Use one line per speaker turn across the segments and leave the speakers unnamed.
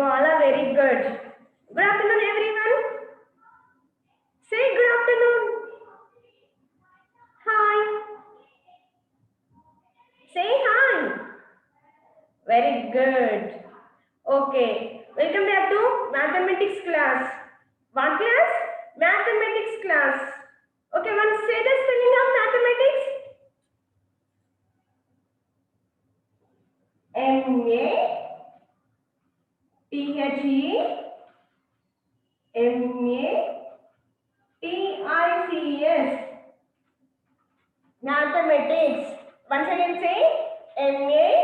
all are very good. Good afternoon, everyone. Say good afternoon. Hi. Say hi. Very good. Okay. Welcome back to mathematics class. What class? Mathematics class. Okay, once say the spelling of mathematics. M-A-T-H-E-M-A-T-I-C-S. Mathematics. Once again say M-A-T-H-E-M-A-T-I-C-S.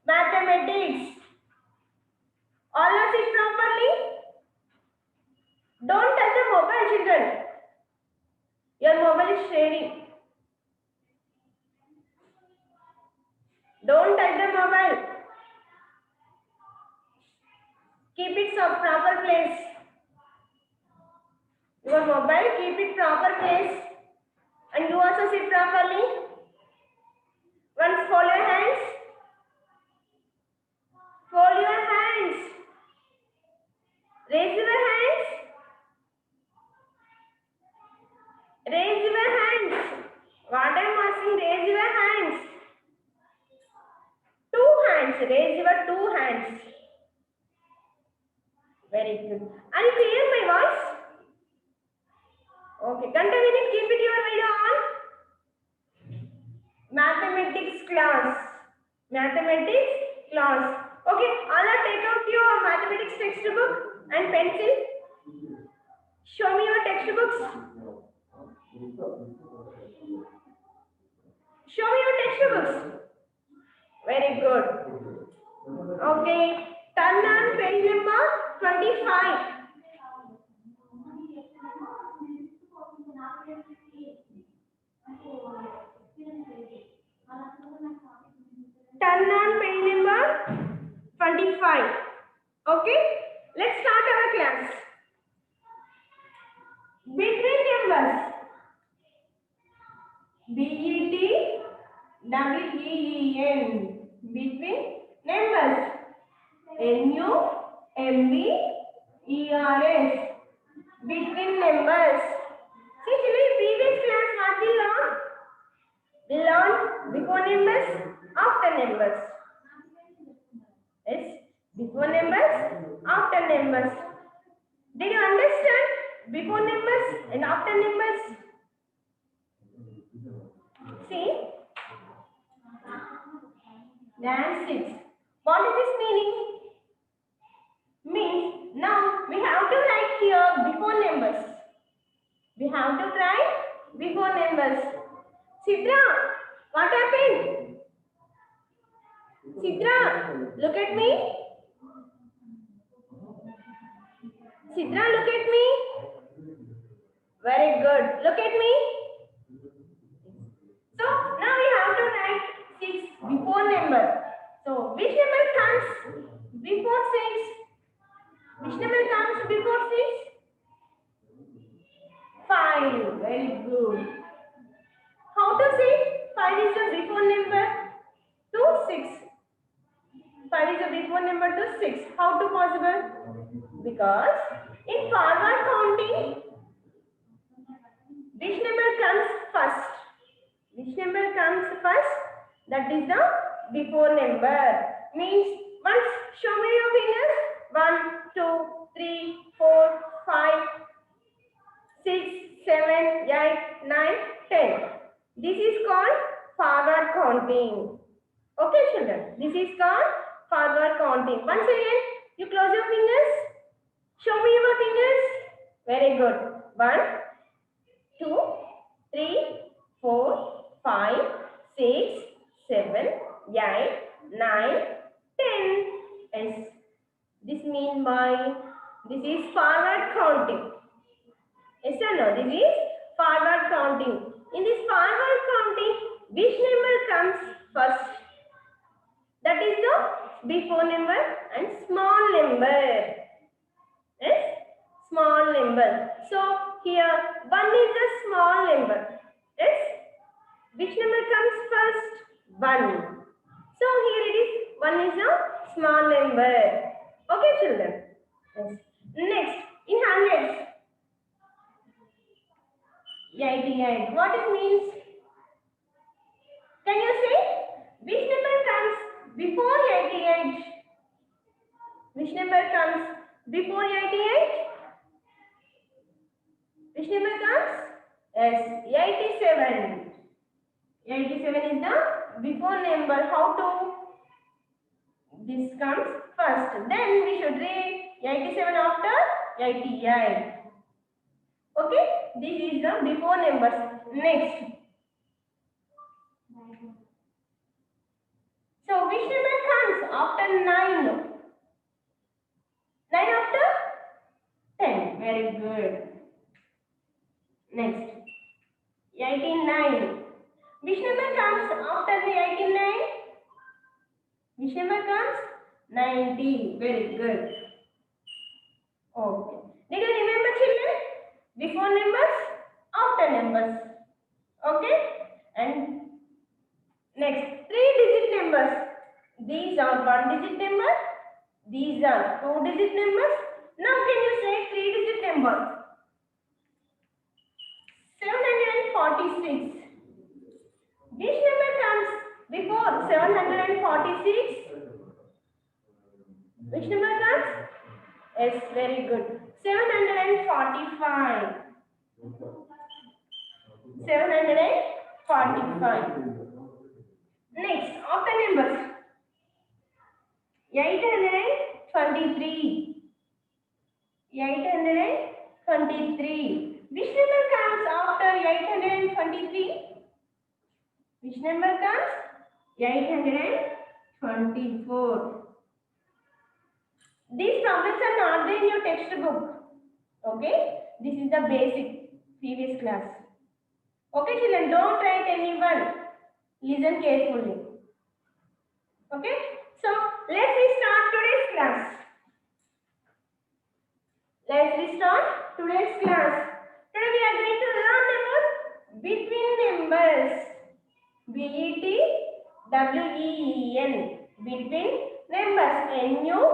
Mathematics. All are sit properly. Don't touch the mobile, children. Your mobile is sharing. Don't touch the mobile. Keep it some proper place. Your mobile, keep it proper place. And you also sit properly. Once fold your hands. Fold your hands. Raise your hands. Raise your hands. What I am asking, raise your hands. Two hands. Raise your two hands. Very good. Are you clear my voice? Okay. Continue. Keep it your video on. Mathematics class. Mathematics class. Okay. All are take out your mathematics textbook and pencil. Show me your textbooks. Show me your textbooks. Very good. Okay. Turn on page number 25. Turn on page number 25. Okay. Let's start our class. Between numbers. B-E-T-W-E-E-N. Between numbers. N-U-M-B-E-R-S. Between numbers. See, children, previous class what we learned? We learned before numbers, after numbers. Yes, before numbers, after numbers. Did you understand? Before numbers and after numbers. See? That's it. What is this meaning? Means now we have to write here before numbers. We have to write before numbers. Sidra, what happened? Sidra, look at me. Sidra, look at me. Very good. Look at me. So now we have to write 6 before number. So which number comes before 6? Which number comes before 6? 5. Very good. How to say 5 is the before number to 6? 5 is the before number to 6. How to possible? Because in forward counting, which number comes first? Which number comes first? That is the before number. Means once show me your fingers. 1, 2, 3, 4, 5, 6, 7, 8, 9, 10. This is called forward counting. Okay, children. This is called forward counting. Once again, you close your fingers. Show me your fingers. Very good. 1, 2, 3, 4, 5, 6, 7, 8, 9, 10. Yes. This means by this is forward counting. Yes or no? This is forward counting. In this forward counting, which number comes first? That is the before number and small number. Yes? Small number. So here 1 is the small number. Yes? Which number comes first? 1. So here it is. One is a small number. Okay, children. Yes. Next, in hundreds, 88. What it means? Can you say which number comes before 88? Which number comes before 88? Which number comes? Yes, 87. 87 is the before number. How to? This comes first. Then we should read 87 after 88. Okay? This is the before numbers. Next. So which number comes after 9? 9 after 10. Very good. Next. 89. Which number comes after the 89? Which number comes? 90. Very good. Okay. Did you remember, children? Before numbers, after numbers. Okay? And next, 3-digit numbers. These are 1-digit numbers. These are 2-digit numbers. Now can you say 3-digit number? 746. Which number comes before 746? Which number comes? Yes, very good. 745. 745. Next, after numbers. 823. 823. Which number comes after 823? Which number comes? 824. These problems are not there in your textbook. Okay? This is the basic previous class. Okay, children, don't write anyone. Listen carefully. Okay? So, let's restart today's class. Let's restart today's class. Today we are going to learn about between numbers. B-E-T-W-E-E-N. Between numbers. N-U-M-B-E-R-S.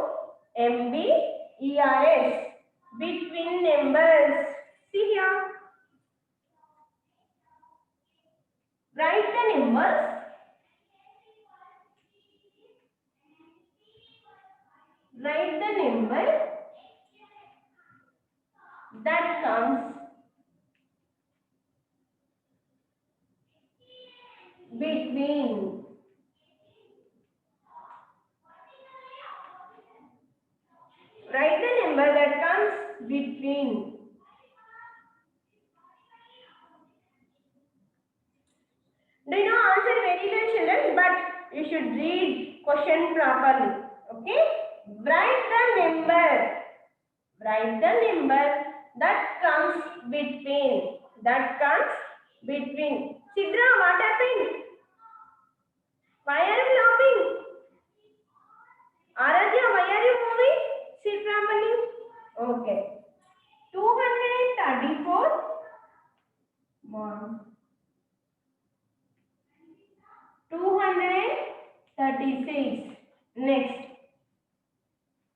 Between numbers. See here. Write the numbers. Write the number that comes between. Write the number that comes between. Do you know answer very well, children? But you should read question properly. Okay? Write the number. Write the number that comes between. That comes between. Sidra, what happened? Why are you laughing? Aradhya, why are you moving? Sit properly. Okay. 234. 1. 236. Next.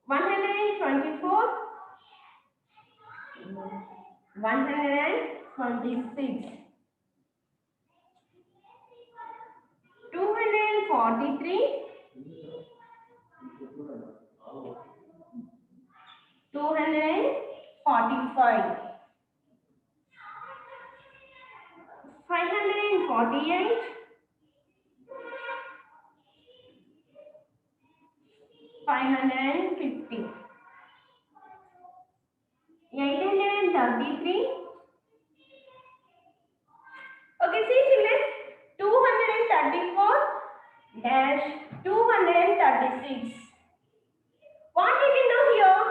124. 126. 243. 245. 548. 550. 833. Okay, see children. 234 dash 236. What we can do here?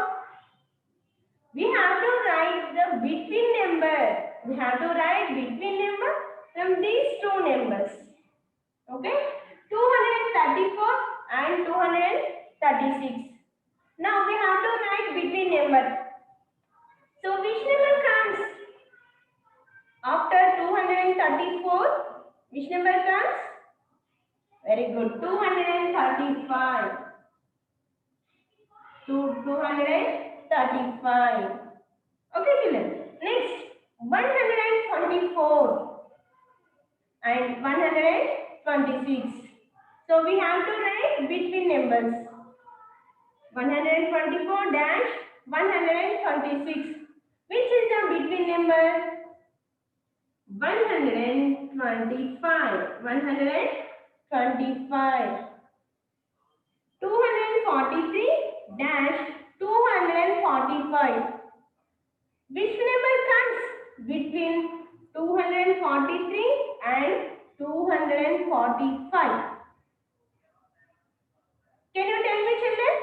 We have to write the between number. We have to write between number from these two numbers. Okay? 234 and 236. Now we have to write between number. So which number comes after 234? Which number comes? Very good. 235. 235. Okay, children. Next, 124 and 126. So we have to write between numbers. 124 dash 126. Which is the between number? 125. 125. 243 dash 245. Which number comes between 243 and 245? Can you tell me, children?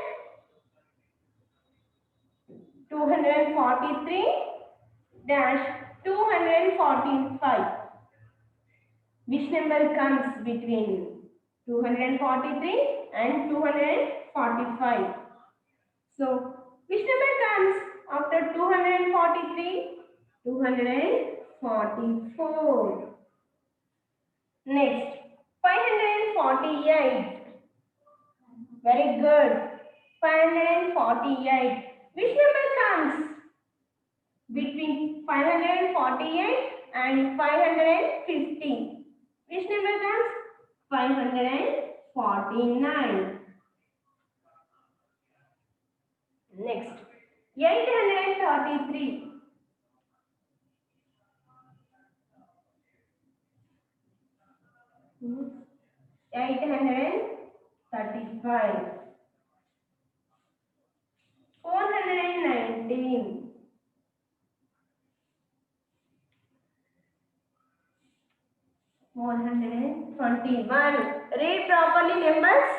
243 dash 245. Which number comes between 243 and 245? So, which number comes after 243? 244. Next, 548. Very good. 548. Which number comes between 548 and 550? Which number comes? 549. Next, 833. 835. 419. 421. Read properly numbers.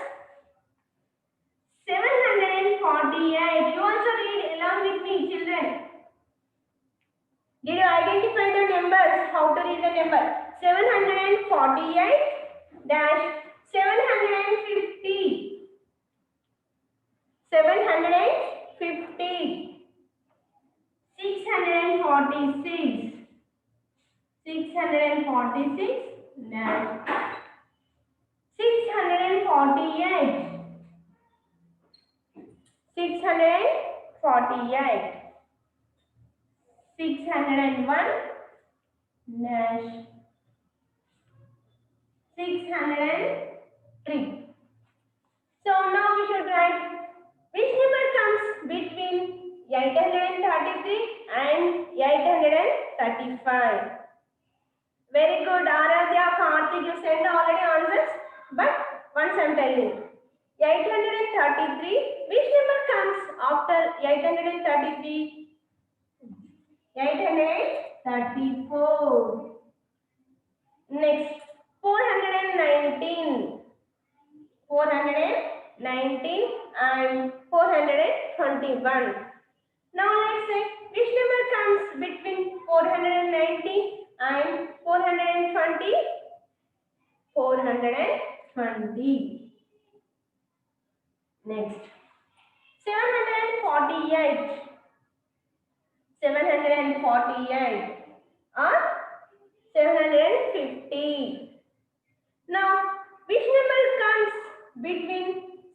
748. You also read along with me, children. Did you identify the numbers? How to read the number? 748 dash 750. 750. 646. 646 dash 648. 648. 601 dash 603. So now we should write which number comes between 833 and 835. Very good, Aradhya, Karthik, you sent already answers. But once I am telling, 833. Which number comes after 833? 834. Next, 419. 419 and 421. Now let's say which number comes between 490 and 420? 420. Next, 748. 748 or 750. Now, which number comes between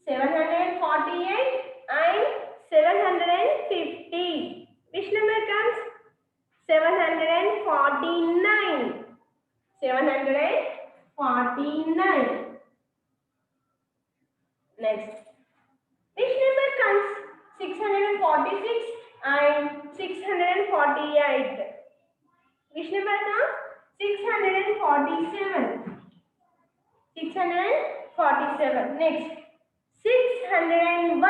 748 and 750? Which number comes? 749. 749. Next, which number comes? 646 and 648. Which number comes? 647. 647. Next, 601.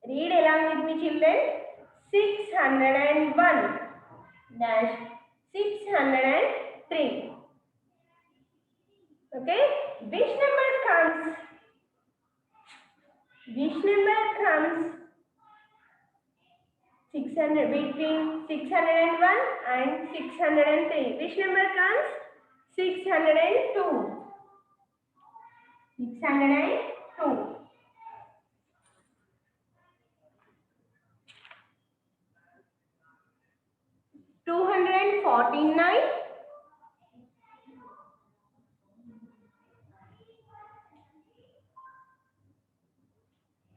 Read along with me, children. 601 dash 603. Okay. Which number comes? Which number comes 600 between 601 and 603? Which number comes? 602. 602. 249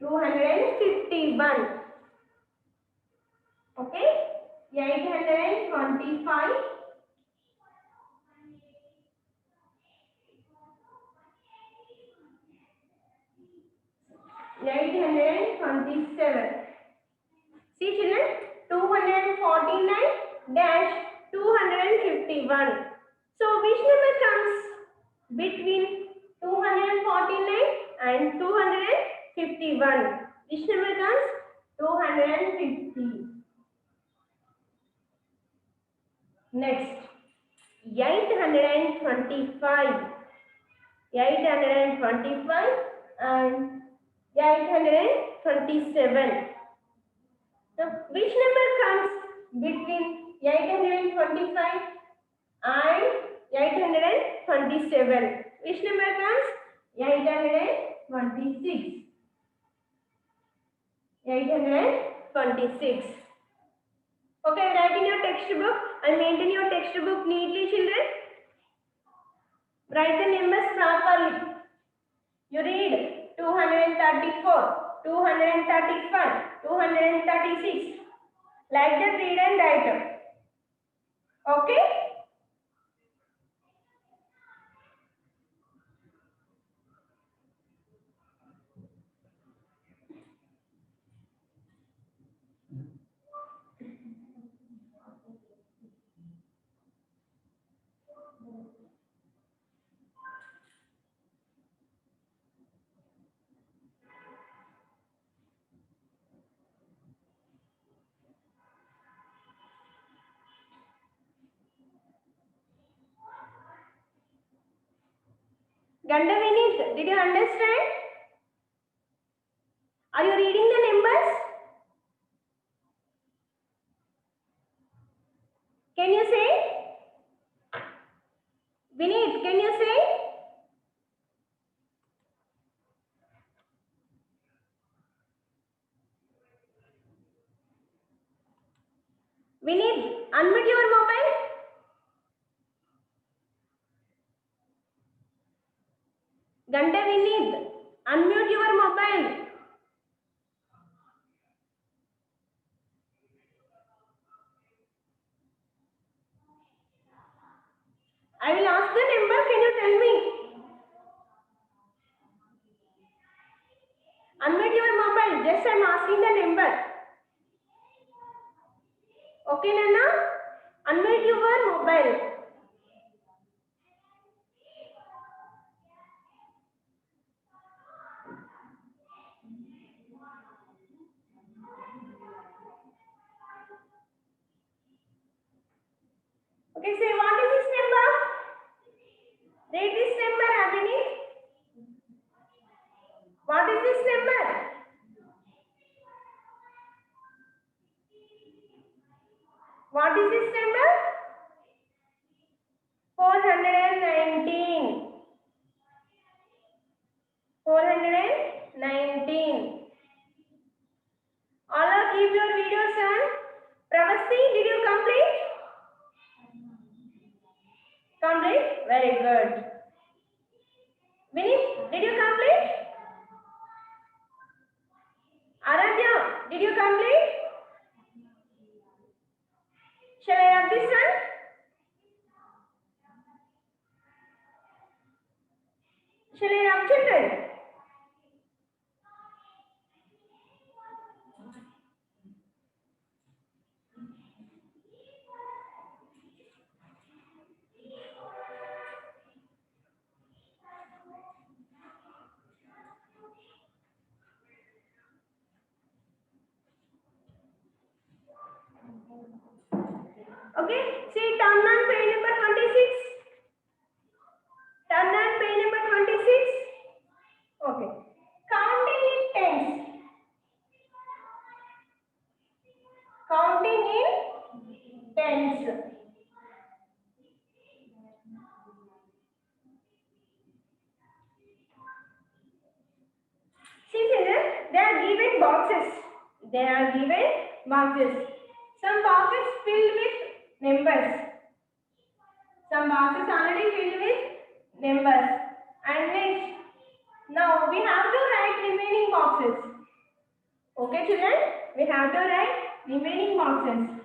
251. Okay, 825. 827. See children, 249 dash 251. So which number comes between 249 and 251? Which number comes? 250. Next, 825. 825 and 827. So which number comes between 825 and 827? Which number comes? 826. 826. Okay, write in your textbook and maintain your textbook neatly, children. Write the numbers properly. You read 234, 235, 236. Like that, read and write. Okay? Ganda Vinith, did you understand? Are you reading the numbers? Can you say? Vinith, can you say? Vinith, unmute your mobile. Ganda Vinith, unmute your mobile. I will ask the number, can you tell me? Unmute your mobile, just I am asking the number. Okay, Nana? Unmute your mobile. Okay, say what is this number? Read this number, Abhini. What is this number? What is this number? 419. 419. All of keep your videos on. Pravasti, did you complete? Complete? Very good. Vinith, did you complete? Aradhya, did you complete? Shall I have this one? Shall I have children? Okay, see, turn on page number 26. Turn on page number 26. Okay. Counting in tens. Counting in tens. See children, they are given boxes. They are given boxes. Some boxes filled with numbers. Some boxes already filled with numbers. And next, now we have to write remaining boxes. Okay, children, we have to write remaining boxes.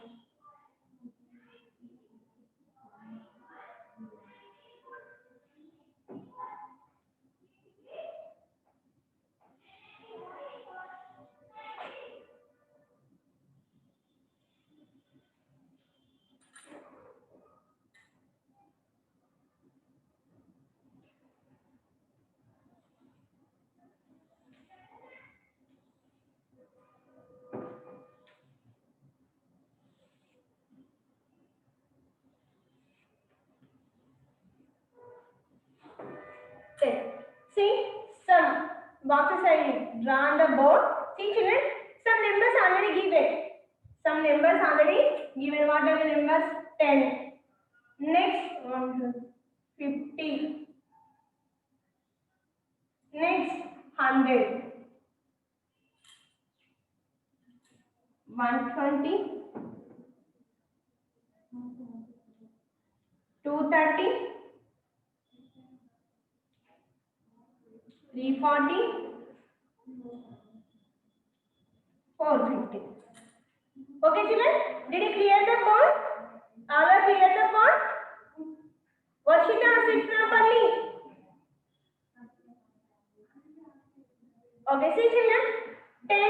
Okay. See, some boxes I drawn the board. See, children, some numbers already given. Some numbers already given. What are the numbers? 10. Next, 50. Next, 100. 120. 230. 340. 450. Okay, children, did you clear the board? All are clear the board? Varshita, sit properly. Okay, see children, 10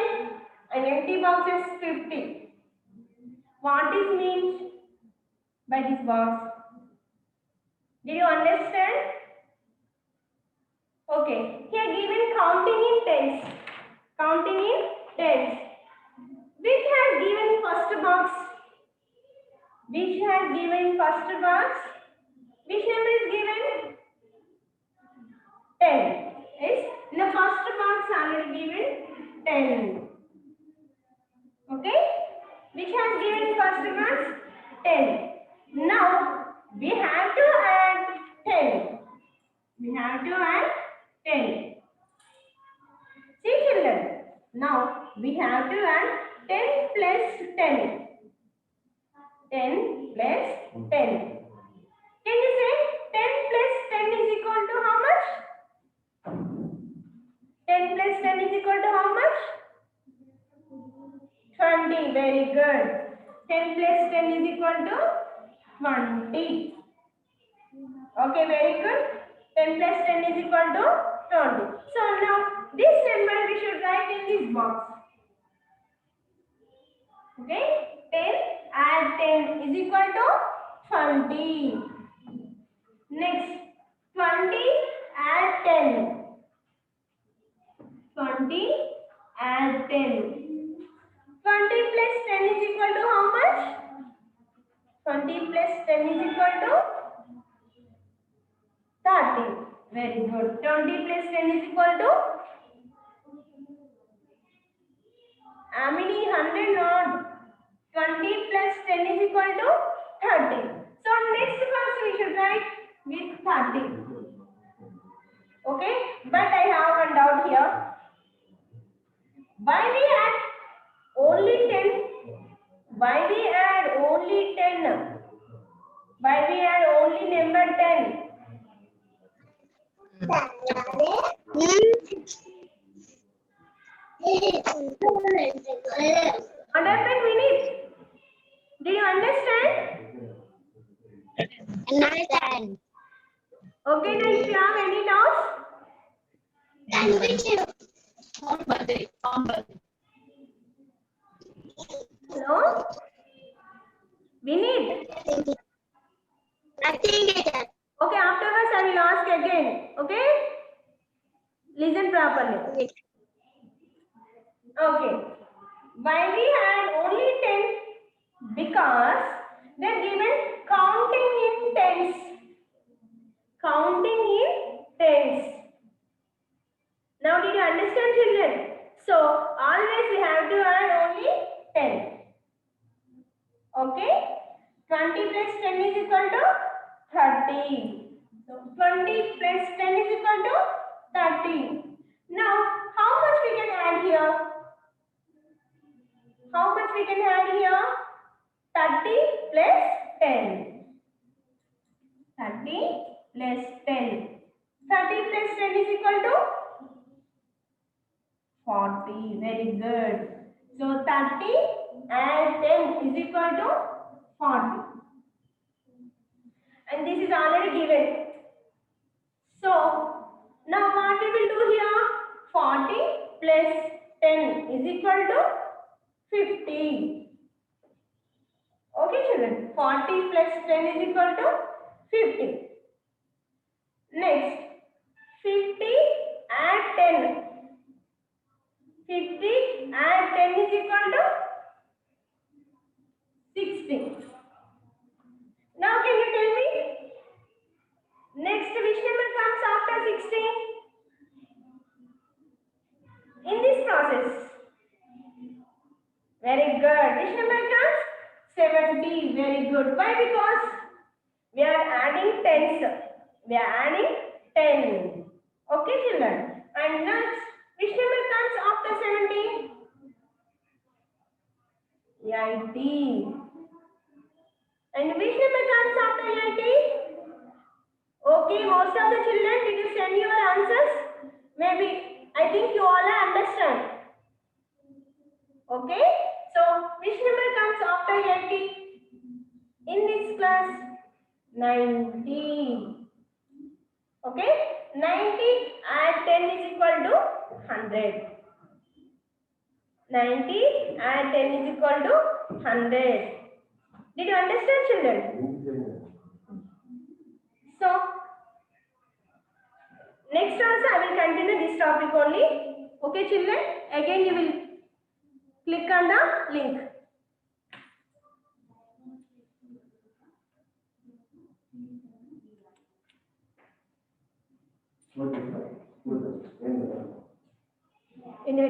and empty box is 50. What is meant by this box? Did you understand? Okay, here given counting in tens. Counting in tens. Which has given first box? Which has given first box? Which number is given? 10. Yes, in the first box already given 10. Okay, which has given first box? 10. Now we have to add 10. We have to add 10. See children, now we have to add 10 plus 10. 10 plus 10. Can you say 10 plus 10 is equal to how much? 10 plus 10 is equal to how much? 20. Very good. 10 plus 10 is equal to 20. Okay, very good. 10 plus 10 is equal to 20. So now this number we should write in this box. Okay, 10 add 10 is equal to 20. Next, 20 add 10. 20 add 10. 20 plus 10 is equal to how much? 20 plus 10 is equal to 30. Very good. 20 plus 10 is equal to how many? 100 not. 20 plus 10 is equal to 30. So next box we should write with 30. Okay. But I have one doubt here. Why we add only 10? Why we add only 10? Why we add only number 10? Understand, Vinith? Do you understand?
Understand.
Okay, now if you have any doubts? Hello? Vinith?
I think it.
Okay, afterwards I will ask again. Okay? Listen properly. Okay. Why we had only 10? Because they're given counting in tens. Counting in tens. Now did you understand, children? So always we have to add only 10. Okay? 20 plus 10 is equal to 30. So 20 plus 10 is equal to 30. Now how much we can add here? How much we can add here? 30 plus 10. 30 plus 10. 30 plus 10 is equal to 40. Very good. So 30 and 10 is equal to 40. And this is already given. So now what we will do here? 40 plus 10 is equal to 50. Okay children, 40 plus 10 is equal to 50. Next, 50 and 10. 50 and 10 is equal to 60. Now can you tell me? Next, which number comes after 60? In this process. Very good. Which number comes? 70. Very good. Why? Because we are adding tens. We are adding 10. Okay, children. And next, which number comes after 70? 80. And which number comes after 80? Okay, most of the children, did you send your answers? Maybe, I think you all understand. Okay, so which number comes after 80? In this class, 90. Okay, 90 and 10 is equal to 100. 90 and 10 is equal to 100. Did you understand, children? So, next also I will continue this topic only. Okay, children? Again you will click on the link. In the